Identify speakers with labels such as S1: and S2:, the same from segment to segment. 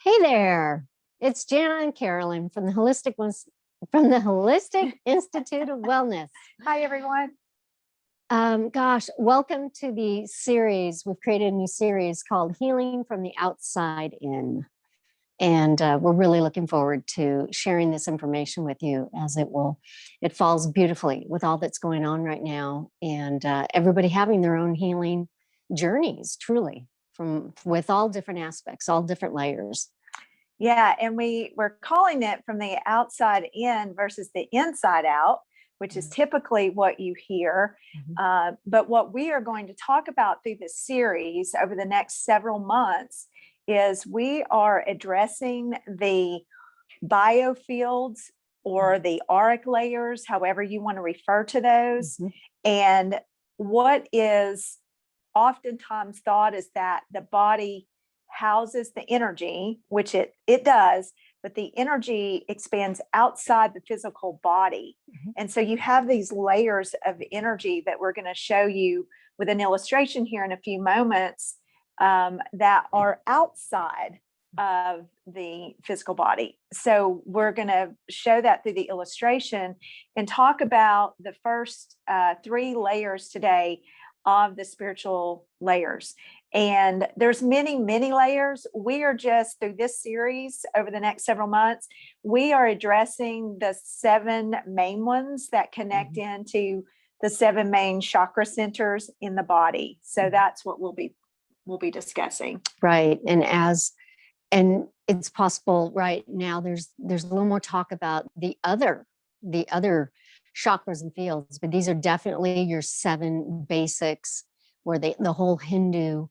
S1: Hey there, it's Jana and Carolyn from the Holistic Institute of Wellness.
S2: Hi, everyone.
S1: Welcome to the series. We've created a new series called Healing from the Outside In. And we're really looking forward to sharing this information with you as it falls beautifully with all that's going on right now. And everybody having their own healing journeys, truly, with all different aspects, all different layers.
S2: Yeah, and we're calling it from the outside in versus the inside out, which is typically what you hear. But what we are going to talk about through this series over the next several months is we are addressing the biofields or the auric layers, however you want to refer to those. And what is oftentimes thought is that the body houses the energy, which it does, but the energy expands outside the physical body. And so you have these layers of energy that we're going to show you with an illustration here in a few moments that are outside of the physical body. So we're going to show that through the illustration and talk about the first three layers today of the spiritual layers. And there's many, many layers. We are just through this series over the next several months, we are addressing the 7 main ones that connect into the 7 main chakra centers in the body. So that's what we'll be discussing.
S1: Right. And it's possible right now there's a little more talk about the other chakras and fields, but these are definitely your 7 basics where the whole Hindu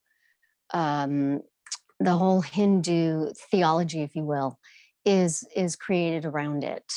S1: theology, if you will, is created around it.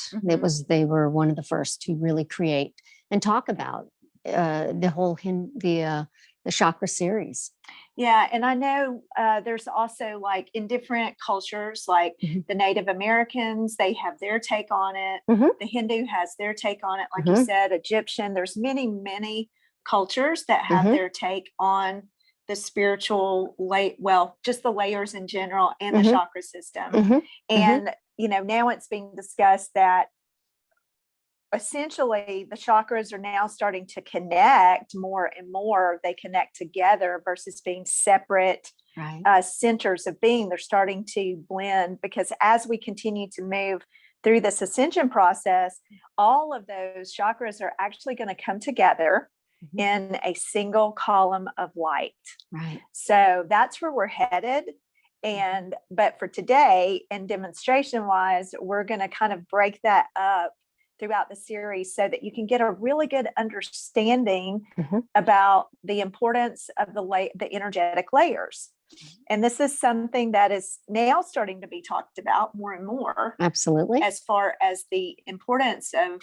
S1: They were one of the first to really create and talk about the chakra series.
S2: Yeah, and I know there's also, like, in different cultures, like the Native Americans, they have their take on it. The Hindu has their take on it, like you said, Egyptian. There's many, many cultures that have their take on the spiritual just the layers in general and the chakra system. And now it's being discussed that essentially the chakras are now starting to connect more and more. They connect together versus being separate centers of being. They're starting to blend, because as we continue to move through this ascension process, all of those chakras are actually going to come together in a single column of light. So that's where we're headed. But for today, and demonstration wise, we're going to kind of break that up throughout the series so that you can get a really good understanding about the importance of the energetic layers. And this is something that is now starting to be talked about more and more.
S1: Absolutely.
S2: As far as the importance of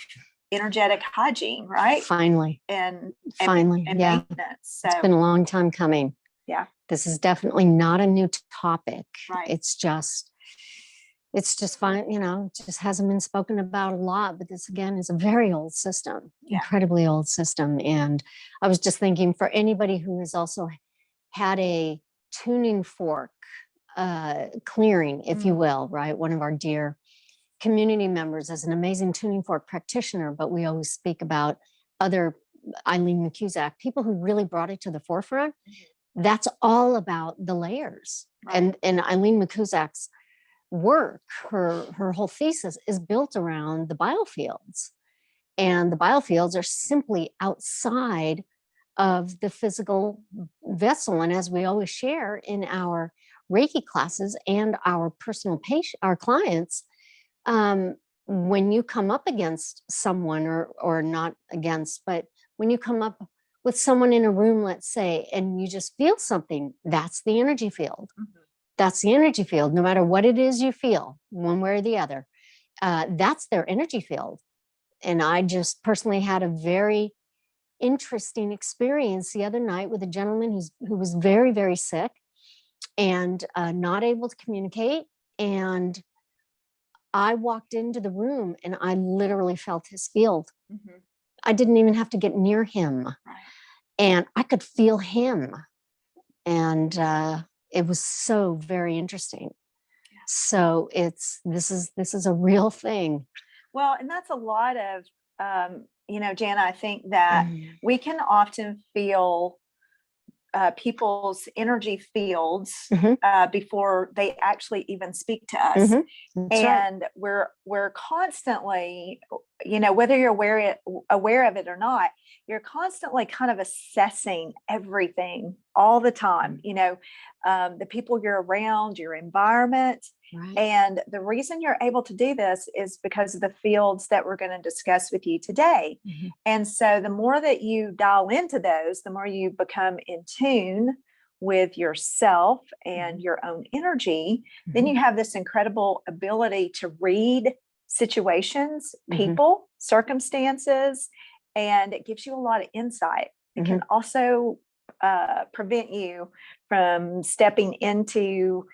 S2: energetic hygiene, right?
S1: Finally.
S2: And
S1: yeah.
S2: maintenance. So
S1: it's been a long time coming.
S2: Yeah.
S1: This is definitely not a new topic.
S2: Right.
S1: It's just fine, it just hasn't been spoken about a lot, but this again is a very old system, incredibly old system. And I was just thinking, for anybody who has also had a tuning fork clearing, if you will, right? One of our dear community members is an amazing tuning fork practitioner, but we always speak about other Eileen McCusack, people who really brought it to the forefront. That's all about the layers. And Eileen McCusack's work, her whole thesis is built around the biofields, and the biofields are simply outside of the physical vessel. And as we always share in our Reiki classes and our personal our clients, when you come up against someone, or not against, but when you come up with someone in a room, let's say, and you just feel something, that's the energy field. That's the energy field. No matter what it is you feel, one way or the other, that's their energy field. And I just personally had a very interesting experience the other night with a gentleman who was very, very sick and not able to communicate. And I walked into the room and I literally felt his field. I didn't even have to get near him. And I could feel him. And it was so very interesting. So this is a real thing.
S2: Well, and that's a lot of, Jana, I think that we can often feel people's energy fields before they actually even speak to us. And right. we're constantly, whether you're aware of it or not, you're constantly kind of assessing everything all the time, the people you're around, your environment. Right. And the reason you're able to do this is because of the fields that we're going to discuss with you today. And so the more that you dial into those, the more you become in tune with yourself and your own energy, then you have this incredible ability to read situations, people, circumstances, and it gives you a lot of insight. It can also prevent you from stepping into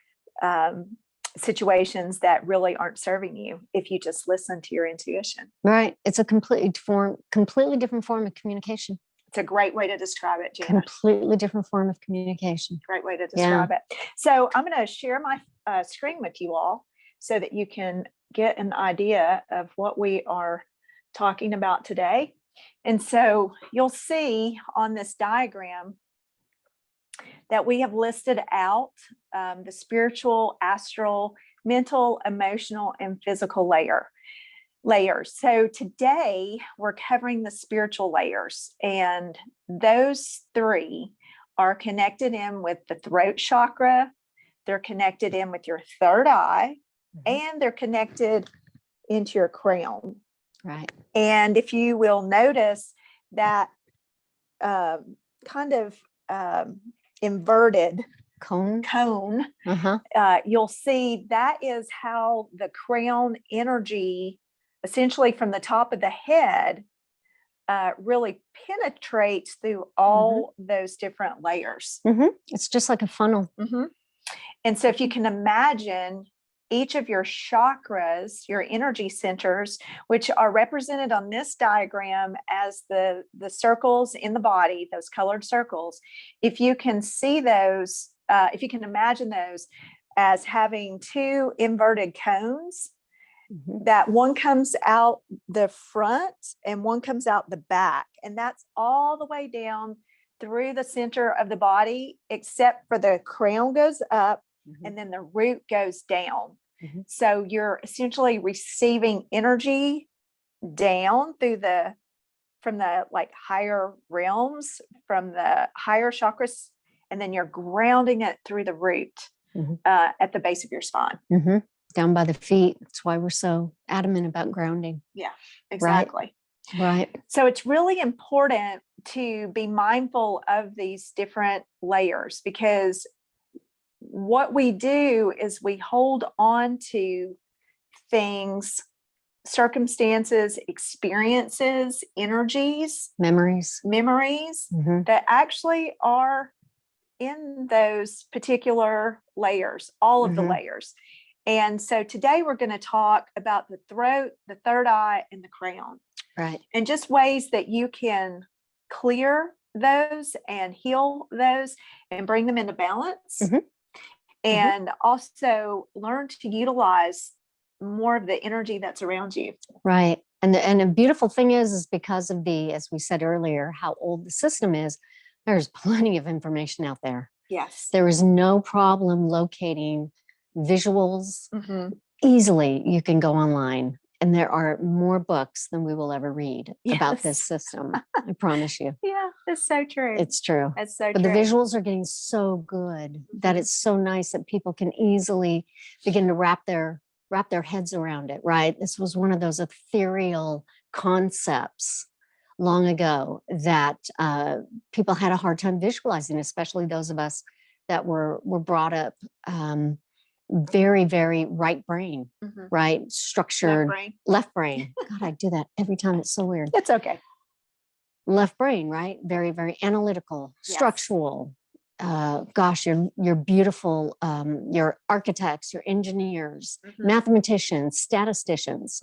S2: situations that really aren't serving you if you just listen to your intuition.
S1: Right. It's a completely different form of communication.
S2: It's a great way to describe it, Jana.
S1: Completely different form of communication.
S2: Great way to describe it. So I'm going to share my screen with you all so that you can get an idea of what we are talking about today. And so you'll see on this diagram that we have listed out the spiritual, astral, mental, emotional, and physical layers. So today we're covering the spiritual layers, and those three are connected in with the throat chakra, they're connected in with your third eye, and they're connected into your crown.
S1: Right.
S2: And if you will notice that kind of inverted cone, you'll see that is how the crown energy, essentially from the top of the head, really penetrates through all those different layers.
S1: It's just like a funnel.
S2: And so if you can imagine each of your chakras, your energy centers, which are represented on this diagram as the circles in the body, those colored circles, if you can see those, if you can imagine those as having two inverted cones, that one comes out the front and one comes out the back, and that's all the way down through the center of the body, except for the crown goes up and then the root goes down. So you're essentially receiving energy down from the like higher realms, from the higher chakras, and then you're grounding it through the root at the base of your spine.
S1: Down by the feet. That's why we're so adamant about grounding.
S2: Yeah, exactly.
S1: Right.
S2: So it's really important to be mindful of these different layers, because what we do is we hold on to things, circumstances, experiences, energies, memories that actually are in those particular layers, all of the layers. And so today we're going to talk about the throat, the third eye, and the crown.
S1: Right.
S2: And just ways that you can clear those and heal those and bring them into balance. And also learn to utilize more of the energy that's around you.
S1: Right. And the beautiful thing is because of as we said earlier, how old the system is, there's plenty of information out there.
S2: Yes.
S1: There is no problem locating visuals easily. You can go online, and there are more books than we will ever read about this system. I promise you.
S2: Yeah, that's so true.
S1: It's true.
S2: It's so
S1: but
S2: true.
S1: The visuals are getting so good that it's so nice that people can easily begin to wrap their heads around it, right? This was one of those ethereal concepts long ago that people had a hard time visualizing, especially those of us that were brought up very, very right brain, right? Structured. Left brain. God, I do that every time. It's so weird.
S2: It's okay.
S1: Left brain, right? Very, very analytical, structural. Gosh, you're beautiful. Your architects, your engineers, mathematicians, statisticians,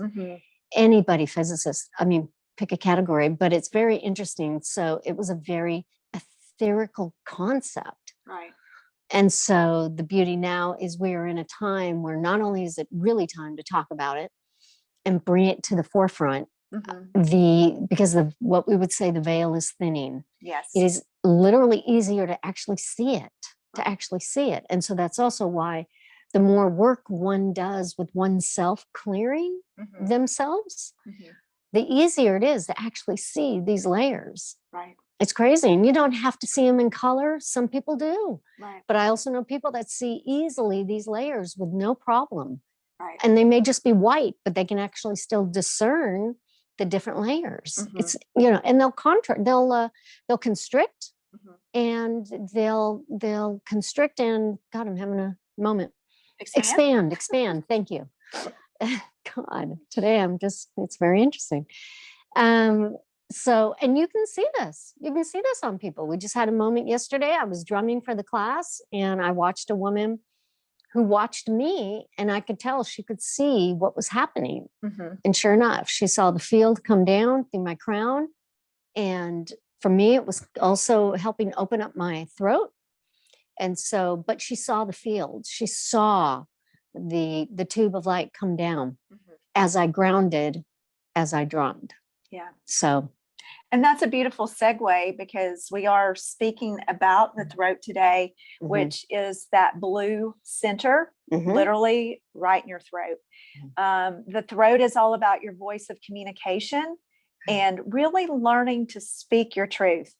S1: anybody, physicists. I mean, pick a category, but it's very interesting. So it was a very etherical concept.
S2: Right.
S1: And so the beauty now is we're in a time where not only is it really time to talk about it and bring it to the forefront, because of what we would say the veil is thinning.
S2: Yes.
S1: It is literally easier to actually see it, And so that's also why the more work one does with oneself clearing themselves, the easier it is to actually see these layers.
S2: Right.
S1: It's crazy. And you don't have to see them in color. Some people do.
S2: Right.
S1: But I also know people that see easily these layers with no problem.
S2: Right.
S1: And they may just be white, but they can actually still discern the different layers. It's, and they'll constrict and they'll constrict and God, I'm having a moment. Expand. Thank you. God, today it's very interesting. So, and you can see this on people. We just had a moment yesterday. I was drumming for the class and I watched a woman who watched me, and I could tell she could see what was happening. And sure enough, she saw the field come down through my crown. And for me, it was also helping open up my throat. And so, but she saw the field. She saw the tube of light come down as I grounded, as I drummed.
S2: Yeah.
S1: So.
S2: And that's a beautiful segue because we are speaking about the throat today, which is that blue center, literally right in your throat. The throat is all about your voice of communication and really learning to speak your truth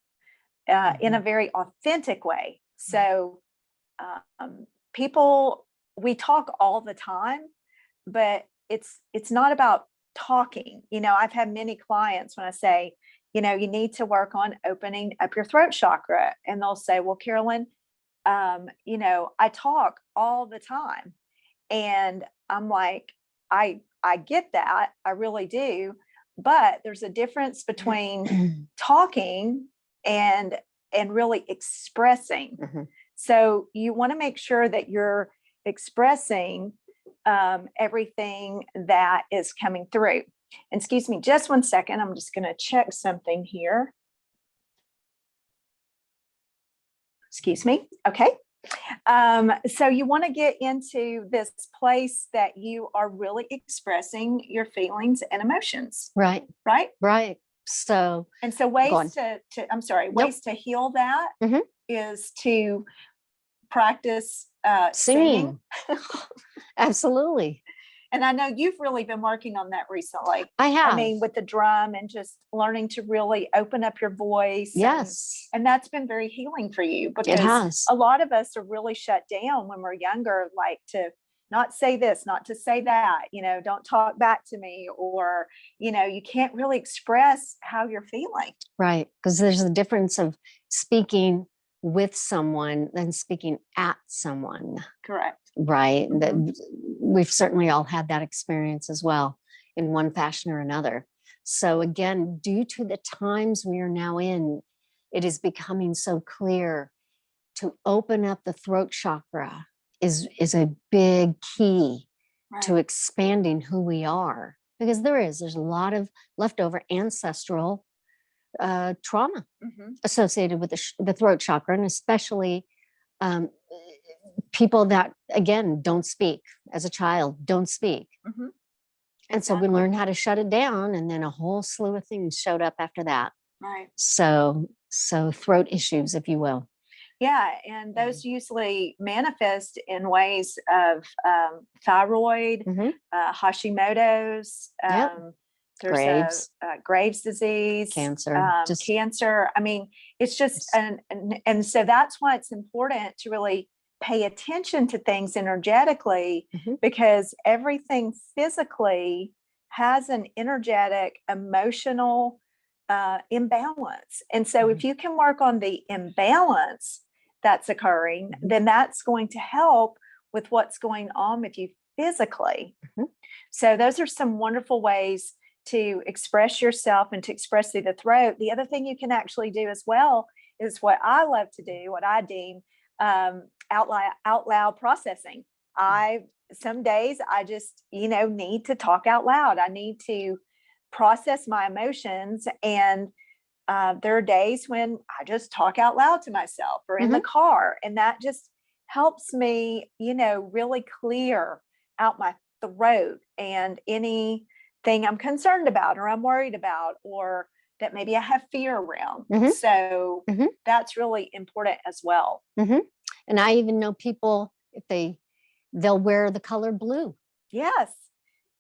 S2: in a very authentic way. So we talk all the time, but it's not about talking. I've had many clients when I say, you need to work on opening up your throat chakra. And they'll say, well, Carolyn, I talk all the time. And I'm like, I get that. I really do. But there's a difference between talking and really expressing. So you want to make sure that you're expressing everything that is coming through. And excuse me, just one second. I'm just going to check something here. Excuse me. Okay. So you want to get into this place that you are really expressing your feelings and emotions.
S1: Right. So
S2: ways ways to heal that is to practice singing.
S1: Absolutely.
S2: And I know you've really been working on that recently.
S1: I have.
S2: I mean, with the drum and just learning to really open up your voice.
S1: Yes.
S2: And that's been very healing for you because
S1: it has.
S2: A lot of us are really shut down when we're younger, like to not say this, not to say that, don't talk back to me, or, you can't really express how you're feeling.
S1: Right. Because there's a difference of speaking with someone than speaking at someone.
S2: Correct.
S1: Right. We've certainly all had that experience as well in one fashion or another. So again, due to the times we are now in, it is becoming so clear to open up the throat chakra is a big key to expanding who we are, because there's a lot of leftover ancestral trauma associated with the throat chakra, and especially people that, again, don't speak as a child, don't speak. And so we learned how to shut it down, and then a whole slew of things showed up after that.
S2: Right.
S1: So throat issues, if you will.
S2: Yeah, and those usually manifest in ways of thyroid, Hashimoto's, there's Graves' disease,
S1: cancer,
S2: cancer. I mean, it's just, and so that's why it's important to really pay attention to things energetically, because everything physically has an energetic, emotional imbalance. And so if you can work on the imbalance that's occurring, then that's going to help with what's going on with you physically. So those are some wonderful ways to express yourself and to express through the throat. The other thing you can actually do as well is what I love to do, what I deem out loud processing. Some days I just, need to talk out loud. I need to process my emotions. And there are days when I just talk out loud to myself or in the car, and that just helps me, really clear out my throat and anything I'm concerned about or I'm worried about or that maybe I have fear around. So that's really important as well.
S1: And I even know people, if they'll wear the color blue.
S2: Yes.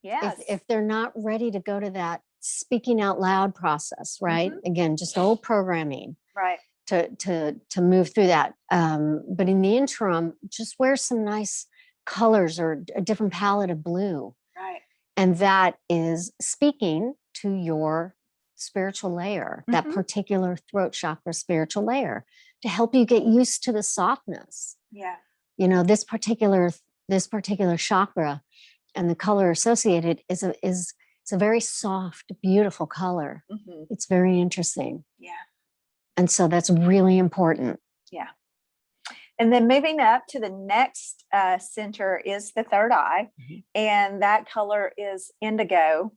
S1: If they're not ready to go to that speaking out loud process, right? Again, just old programming.
S2: Right.
S1: To move through that. But in the interim, just wear some nice colors or a different palette of blue.
S2: Right.
S1: And that is speaking to your spiritual layer, that particular throat chakra spiritual layer, to help you get used to the softness.
S2: Yeah.
S1: This particular chakra and the color associated is a very soft, beautiful color. It's very interesting.
S2: Yeah.
S1: And so that's really important.
S2: Yeah. And then moving up to the next center is the third eye, and that color is indigo.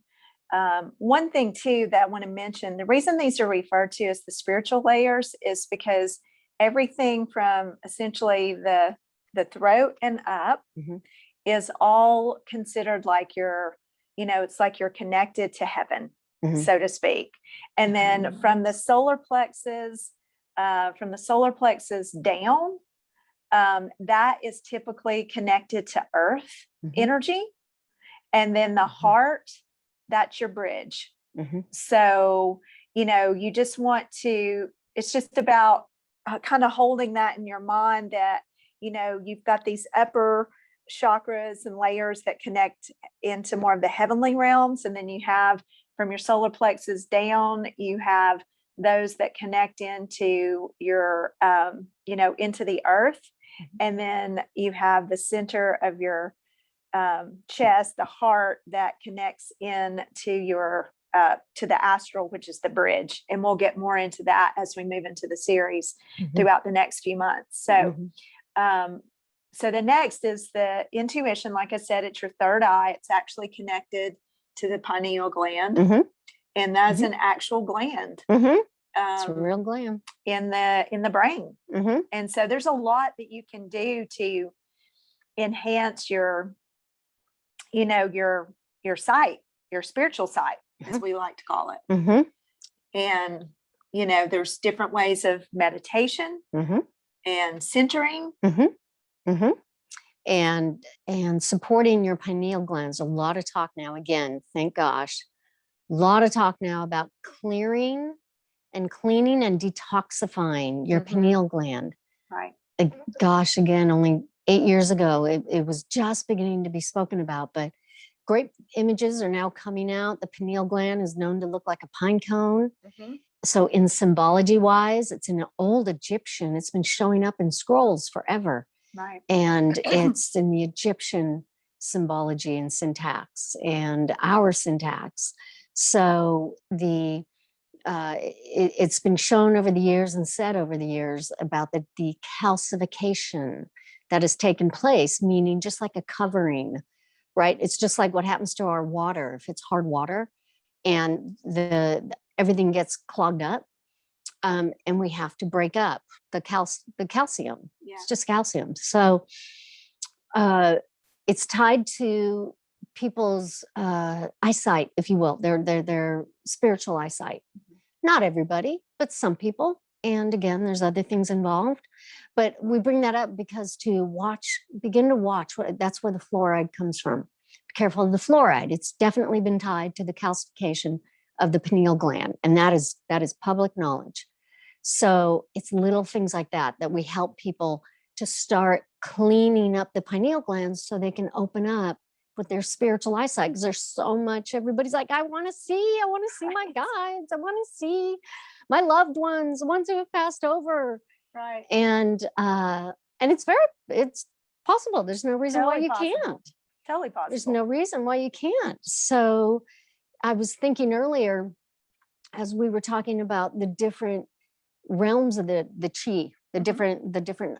S2: One thing too that I want to mention, the reason these are referred to as the spiritual layers is because everything from essentially the throat and up is all considered like it's like you're connected to heaven, so to speak. And then from the solar plexus down, that is typically connected to earth energy. And then the heart, that's your bridge. So, you just want to, it's just about kind of holding that in your mind that, you've got these upper chakras and layers that connect into more of the heavenly realms. And then you have from your solar plexus down, you have those that connect into your, into the earth. And then you have the center of your chest, the heart, that connects in to your to the astral, which is the bridge. And we'll get more into that as we move into the series throughout the next few months. So so the next is the intuition. Like I said, it's your third eye. It's actually connected to the pineal gland, and that's an actual gland.
S1: It's a real gland
S2: in the brain. And so there's a lot that you can do to enhance your sight, your spiritual sight, as we like to call it. And there's different ways of meditation and centering.
S1: And supporting your pineal glands. A lot of talk now, again, thank gosh, a lot of talk now about clearing and cleaning and detoxifying your pineal gland.
S2: Right.
S1: Gosh, again, only 8 years ago, it was just beginning to be spoken about, but great images are now coming out. The pineal gland is known to look like a pine cone. So in symbology wise, it's an old Egyptian. It's been showing up in scrolls forever.
S2: Right.
S1: And it's in the Egyptian symbology and syntax and our syntax. So it's been shown over the years and said over the years about the decalcification that has taken place, meaning just like a covering, right? It's just like what happens to our water. If it's hard water and everything gets clogged up, and we have to break up the calcium.
S2: Yeah.
S1: It's just calcium. So it's tied to people's eyesight, if you will, their spiritual eyesight. Not everybody, but some people. And again, there's other things involved. But we bring that up because begin to watch, that's where the fluoride comes from. Be careful of the fluoride. It's definitely been tied to the calcification of the pineal gland. And that is public knowledge. So it's little things like that we help people to start cleaning up the pineal glands so they can open up with their spiritual eyesight, because there's so much, everybody's like, I want to see my guides. I want to see my loved ones, the ones who have passed over.
S2: Right.
S1: And it's possible. There's no reason why you can't.
S2: Totally possible.
S1: There's no reason why you can't. So I was thinking earlier, as we were talking about the different realms of the chi, the different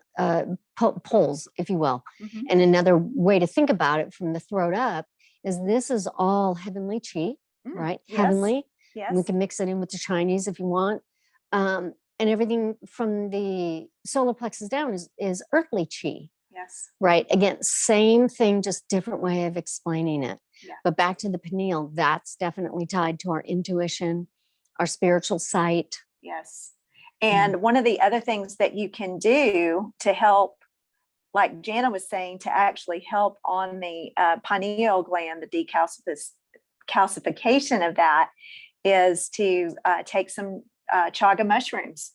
S1: poles, if you will. And another way to think about it from the throat up is this is all heavenly chi, right?
S2: Yes.
S1: Heavenly.
S2: Yes.
S1: We can mix it in with the Chinese if you want. And everything from the solar plexus down is earthly chi.
S2: Yes.
S1: Right. Again, same thing, just different way of explaining it.
S2: Yeah.
S1: But back to the pineal, that's definitely tied to our intuition, our spiritual sight.
S2: Yes. And one of the other things that you can do to help, like Jana was saying, to actually help on the pineal gland, the decalcification of that, is to take some chaga mushrooms.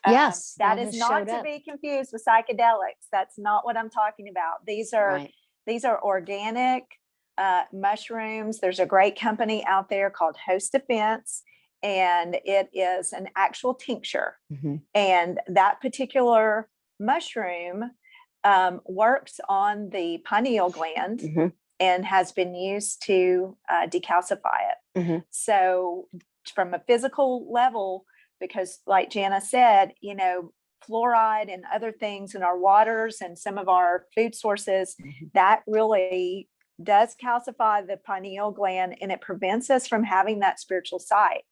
S1: Yes.
S2: That is not to be confused with psychedelics. That's not what I'm talking about. These are organic mushrooms. There's a great company out there called Host Defense, and it is an actual tincture. And that particular mushroom works on the pineal gland and has been used to decalcify it. So from a physical level, because like Jana said, you know, fluoride and other things in our waters and some of our food sources, that really does calcify the pineal gland, and it prevents us from having that spiritual sight.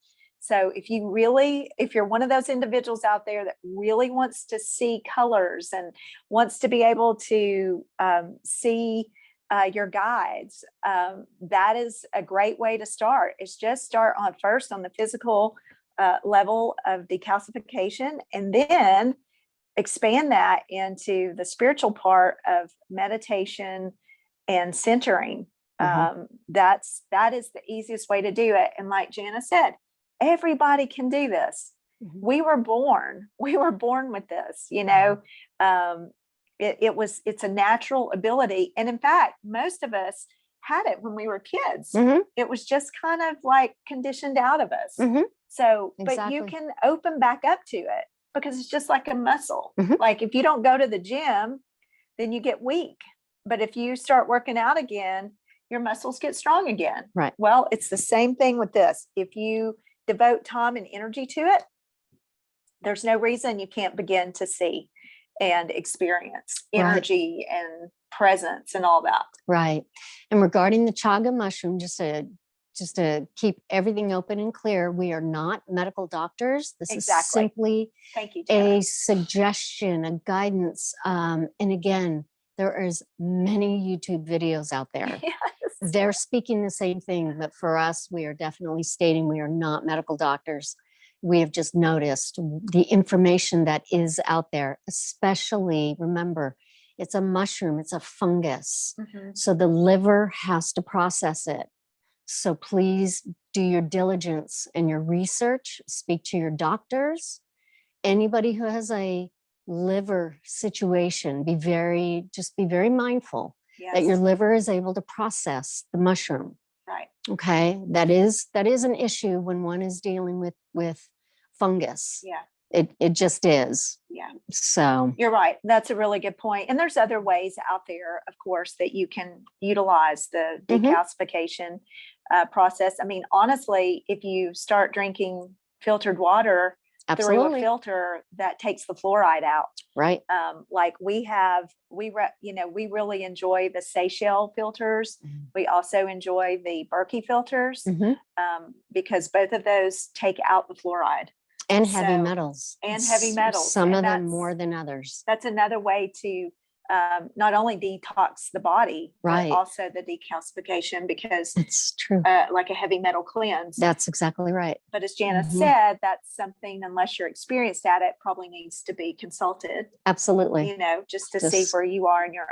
S2: So if you're one of those individuals out there that really wants to see colors and wants to be able to see your guides, that is a great way to start. It's just start first on the physical level of decalcification, and then expand that into the spiritual part of meditation and centering. That is the easiest way to do it. And like Jana said, everybody can do this. We were born with this, you know. It's a natural ability. And in fact, most of us had it when we were kids. It was just kind of like conditioned out of us. So, but you can open back up to it, because it's just like a muscle. Like if you don't go to the gym, then you get weak. But if you start working out again, your muscles get strong again.
S1: Right.
S2: Well, it's the same thing with this. If you devote time and energy to it, there's no reason you can't begin to see and experience energy and presence and all that.
S1: Right. And regarding the chaga mushroom, just to keep everything open and clear, we are not medical doctors. This is simply
S2: Thank you,
S1: a suggestion, a guidance. And again, there is many YouTube videos out there. They're speaking the same thing, but for us, we are definitely stating we are not medical doctors. We have just noticed the information that is out there, especially, remember, it's a mushroom, it's a fungus. So the liver has to process it. So please do your diligence and your research, speak to your doctors. Anybody who has a liver situation, be very mindful that your liver is able to process the mushroom.
S2: Right.
S1: Okay. That is an issue when one is dealing with fungus.
S2: Yeah.
S1: It just is.
S2: Yeah.
S1: So
S2: you're right. That's a really good point. And there's other ways out there, of course, that you can utilize the decalcification process. I mean, honestly, if you start drinking filtered water through a filter, that takes the fluoride out.
S1: Right.
S2: Like we really enjoy the Seychelles filters. We also enjoy the Berkey filters because both of those take out the fluoride.
S1: And heavy metals. Some of them more than others.
S2: That's another way to not only detox the body, but also the decalcification, because
S1: it's true.
S2: Like a heavy metal cleanse.
S1: That's exactly right.
S2: But as Jana said, that's something, unless you're experienced at it, probably needs to be consulted.
S1: Absolutely.
S2: You know, just to see where you are in your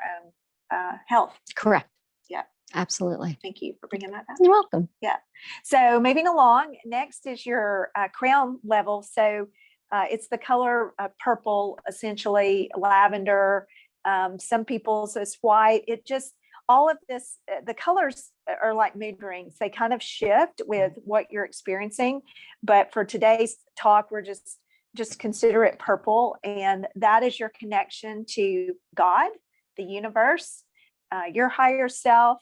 S2: own health.
S1: Correct.
S2: Yeah.
S1: Absolutely.
S2: Thank you for bringing that up.
S1: You're welcome.
S2: Yeah. So moving along, next is your crown level. So it's the color purple, essentially lavender. Some people's it's white. It just, all of this, the colors are like mood rings. They kind of shift with what you're experiencing. But for today's talk, we're just consider it purple. And that is your connection to God, the universe, your higher self,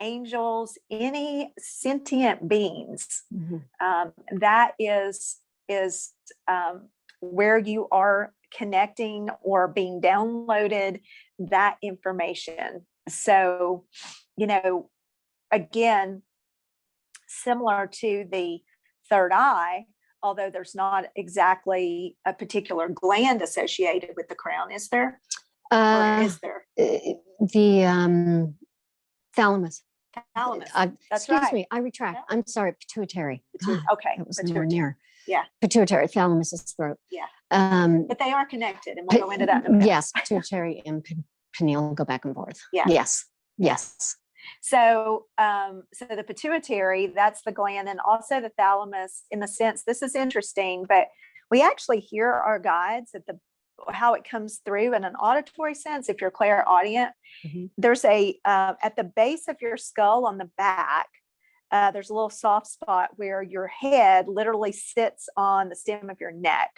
S2: angels, any sentient beings. That is where you are connecting or being downloaded that information. So, you know, again, similar to the third eye, although there's not exactly a particular gland associated with the crown, is there? Or is there?
S1: The thalamus.
S2: Thalamus. That's
S1: Excuse
S2: right.
S1: me, I retract.
S2: Yeah.
S1: I'm sorry, pituitary. God,
S2: Okay.
S1: that was nowhere near.
S2: Yeah.
S1: Pituitary, thalamus is throat.
S2: Yeah.
S1: Um,
S2: But they are connected, and we'll go into that in a minute.
S1: yes, pituitary and pineal go back and forth.
S2: Yeah.
S1: Yes. Yes.
S2: So, so the pituitary, that's the gland, and also the thalamus. In the sense, this is interesting, but we actually hear our guides at how it comes through in an auditory sense. If you're clairaudient, there's a at the base of your skull on the back. There's a little soft spot where your head literally sits on the stem of your neck.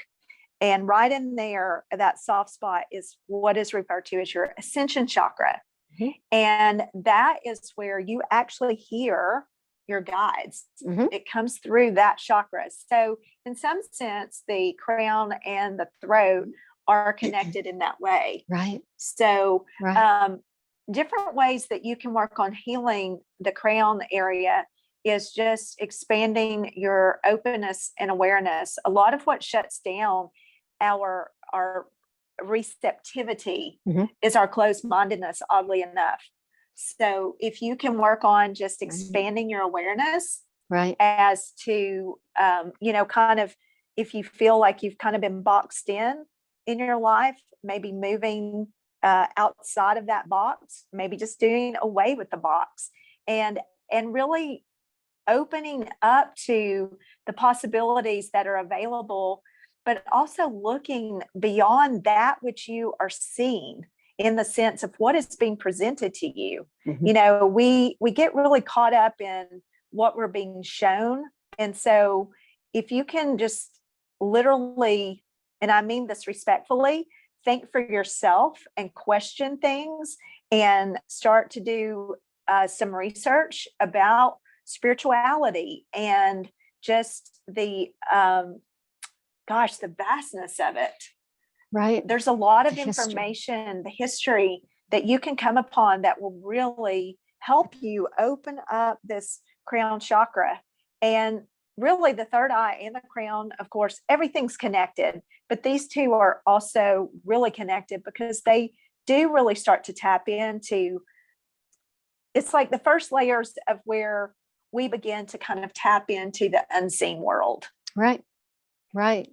S2: And right in there, that soft spot is what is referred to as your ascension chakra. And that is where you actually hear your guides. It comes through that chakra. So in some sense, the crown and the throat are connected in that way.
S1: Right.
S2: So different ways that you can work on healing the crown area is just expanding your openness and awareness. A lot of what shuts down our receptivity is our closed-mindedness, oddly enough. So if you can work on just expanding your awareness, as to kind of, if you feel like you've kind of been boxed in your life, maybe moving outside of that box, maybe just doing away with the box, and really opening up to the possibilities that are available, but also looking beyond that which you are seeing, in the sense of what is being presented to you. We get really caught up in what we're being shown. And so if you can just literally, and I mean this respectfully, think for yourself and question things, and start to do some research about spirituality and just the vastness of it. Right. There's a lot of information, the history that you can come upon that will really help you open up this crown chakra. And really the third eye and the crown, of course, everything's connected, but these two are also really connected because they do really start to tap into, it's like the first layers of where we begin to kind of tap into the unseen world. Right. Right.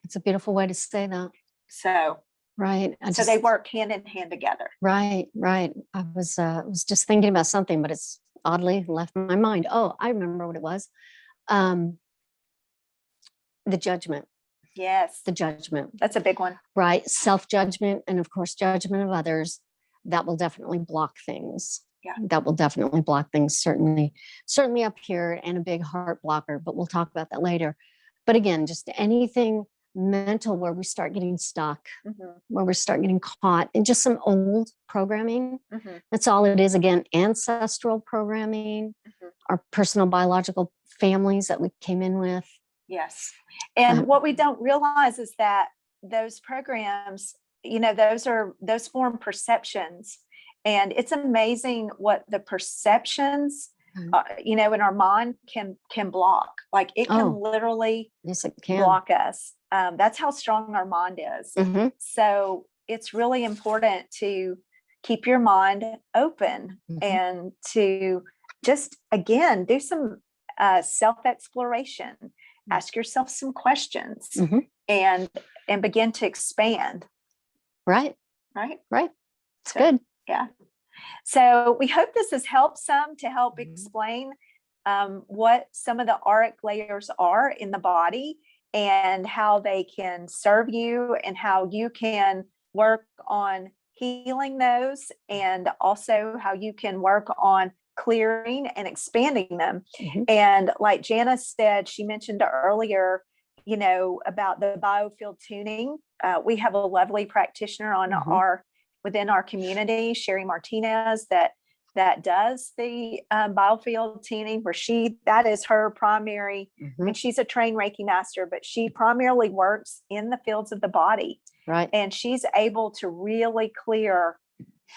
S2: It's a beautiful way to say that. So, right. So they work hand in hand together. Right. Right. I was just thinking about something, but it's oddly left my mind. Oh, I remember what it was. The judgment. Yes. The judgment. That's a big one. Right. Self-judgment. And of course, judgment of others. That will definitely block things. Yeah. That will definitely block things, certainly up here, and a big heart blocker, but we'll talk about that later. But again, just anything mental where we start getting stuck, where we start getting caught in just some old programming. That's all it is. Again, ancestral programming, our personal biological families that we came in with. Yes. And what we don't realize is that those programs, those form perceptions. And it's amazing what the perceptions, in our mind can block. Like it can literally block us. That's how strong our mind is. So it's really important to keep your mind open and to just, again, do some self-exploration. Ask yourself some questions and begin to expand. Right. Right. Right. It's good. Yeah. So we hope this has helped some to help explain what some of the auric layers are in the body and how they can serve you and how you can work on healing those, and also how you can work on clearing and expanding them. And like Janice said, she mentioned earlier, about the biofield tuning. We have a lovely practitioner on within our community, Sherry Martinez, that does the biofield tuning, where that is her primary. I mean, she's a trained Reiki master, but she primarily works in the fields of the body. Right. And she's able to really clear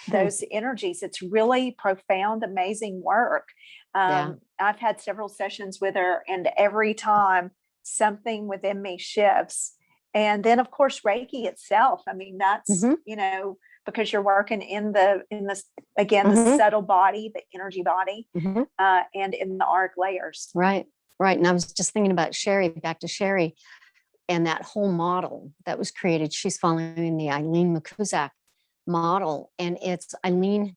S2: those energies. It's really profound, amazing work. I've had several sessions with her, and every time something within me shifts. And then of course, Reiki itself. I mean, that's, because you're working in the again, the subtle body, the energy body, and in the auric layers.
S1: Right. And I was just thinking about Sherry, back to Sherry, and that whole model that was created. She's following the Eileen Makuzak model, and it's Eileen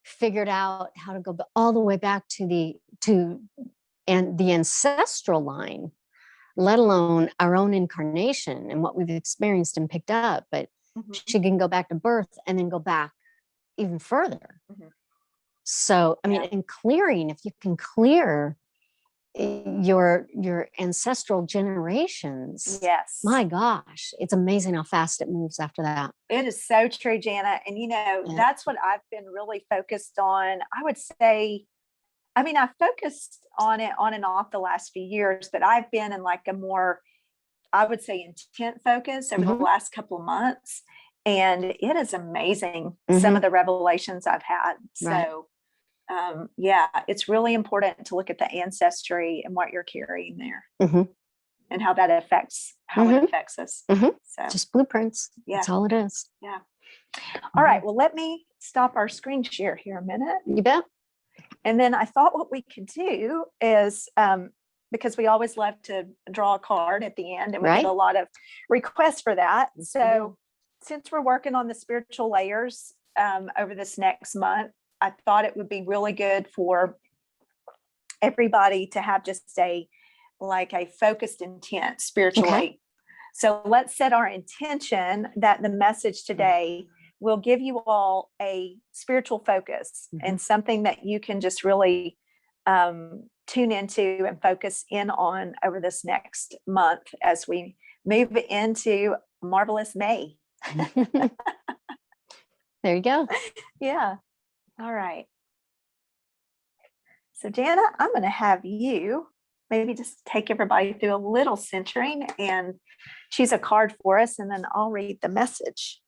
S1: figured out how to go all the way back to the ancestral line, let alone our own incarnation and what we've experienced and picked up. But she can go back to birth and then go back even further. So, I mean, in clearing, if you can clear your ancestral generations,
S2: yes,
S1: my gosh, it's amazing how fast it moves after that.
S2: It is so true, Jana. And that's what I've been really focused on. I would say, I mean, I focused on it on and off the last few years, but I've been in like a more, I would say, intent focus over the last couple of months. And it is amazing, some of the revelations I've had. So it's really important to look at the ancestry and what you're carrying there, and how that affects it affects us. So
S1: just blueprints. That's all it is.
S2: Yeah. All right. Well, let me stop our screen share here a minute.
S1: You bet.
S2: And then I thought what we could do is, because we always love to draw a card at the end, and we get a lot of requests for that. So since we're working on the spiritual layers over this next month, I thought it would be really good for everybody to have just a focused intent spiritually. So let's set our intention that the message today will give you all a spiritual focus and something that you can just really tune into and focus in on over this next month as we move into marvelous May.
S1: There you go.
S2: Yeah. All right. So Jana, I'm going to have you maybe just take everybody through a little centering and choose a card for us, and then I'll read the message.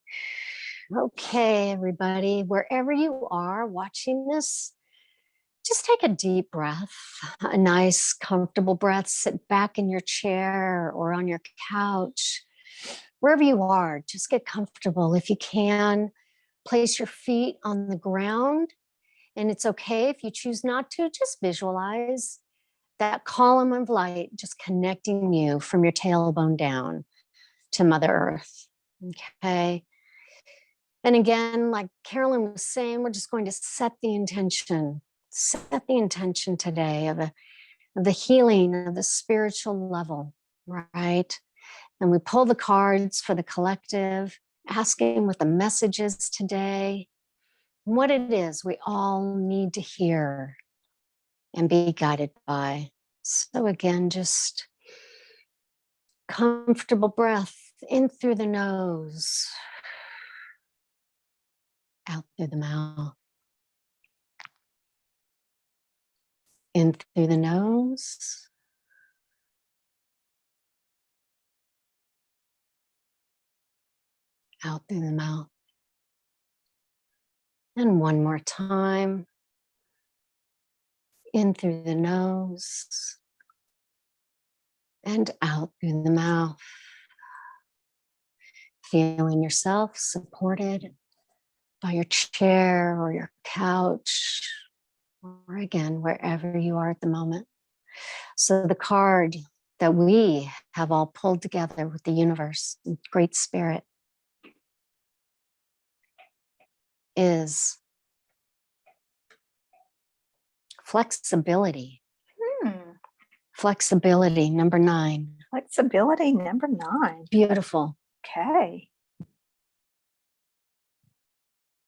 S1: Okay, everybody, wherever you are watching this, just take a deep breath, a nice, comfortable breath. Sit back in your chair or on your couch, wherever you are. Just get comfortable. If you can, place your feet on the ground. And it's okay if you choose not to. Just visualize that column of light just connecting you from your tailbone down to Mother Earth. Okay. And again, like Carolyn was saying, we're just going to set the intention today of the healing of the spiritual level, right? And we pull the cards for the collective, asking what the message is today, what it is we all need to hear and be guided by. So again, just comfortable breath in through the nose, out through the mouth. In through the nose, out through the mouth. And one more time. In through the nose and out through the mouth. Feeling yourself supported by your chair or your couch, or again, wherever you are at the moment. So the card that we have all pulled together with the universe, Great Spirit, is flexibility. Flexibility, number 9.
S2: Flexibility, number 9.
S1: Beautiful.
S2: Okay.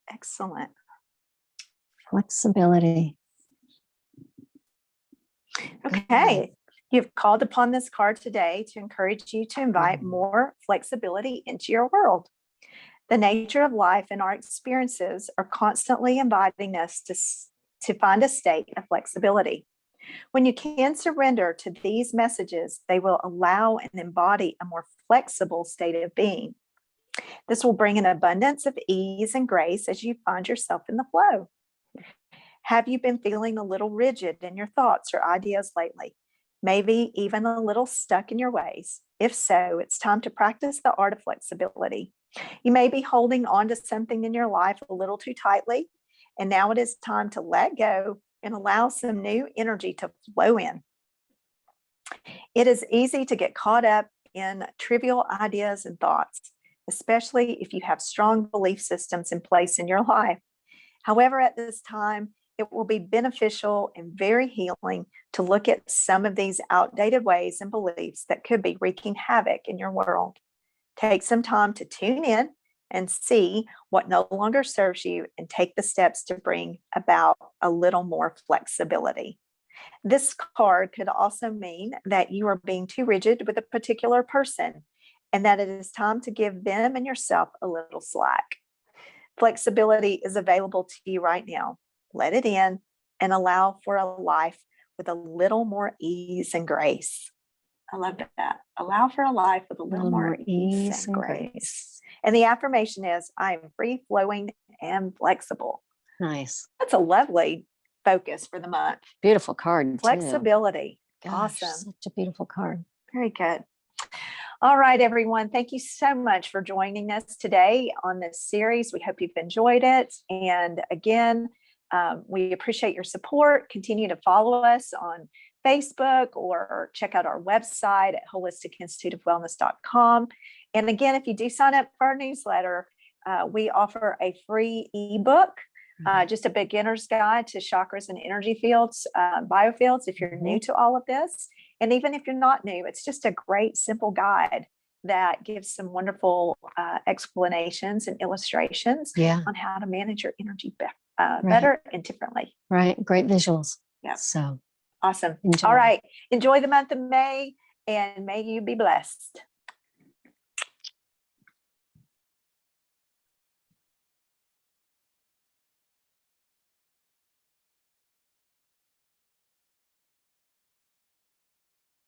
S2: Excellent.
S1: Flexibility.
S2: Okay. You've called upon this card today to encourage you to invite more flexibility into your world. The nature of life and our experiences are constantly inviting us to find a state of flexibility. When you can surrender to these messages, they will allow and embody a more flexible state of being. This will bring an abundance of ease and grace as you find yourself in the flow. Have you been feeling a little rigid in your thoughts or ideas lately? maybe even a little stuck in your ways? If so, it's time to practice the art of flexibility. You may be holding on to something in your life a little too tightly, and now it is time to let go and allow some new energy to flow in. It is easy to get caught up in trivial ideas and thoughts, especially if you have strong belief systems in place in your life. However, at this time, it will be beneficial and very healing to look at some of these outdated ways and beliefs that could be wreaking havoc in your world. Take some time to tune in and see what no longer serves you and take the steps to bring about a little more flexibility. This card could also mean that you are being too rigid with a particular person and that it is time to give them and yourself a little slack. Flexibility is available to you right now. Let it in and allow for a life with a little more ease and grace. I love that. Allow for a life with a little more ease and grace. And the affirmation is, I am free, flowing, and flexible.
S1: Nice.
S2: That's a lovely focus for the month.
S1: Beautiful card.
S2: Flexibility.
S1: Gosh,
S2: Awesome.
S1: Such a beautiful card.
S2: Very good. All right, everyone. Thank you so much for joining us today on this series. We hope you've enjoyed it. And again, we appreciate your support. Continue to follow us on Facebook or check out our website at holisticinstituteofwellness.com. And again, if you do sign up for our newsletter, we offer a free ebook, just a beginner's guide to chakras and energy fields, biofields, if you're new to all of this. And even if you're not new, it's just a great, simple guide that gives some wonderful explanations and illustrations on how to manage your energy better and differently.
S1: Right. Great visuals.
S2: Yeah.
S1: So
S2: awesome.
S1: enjoy.
S2: All right. Enjoy the month of May, and may you be blessed.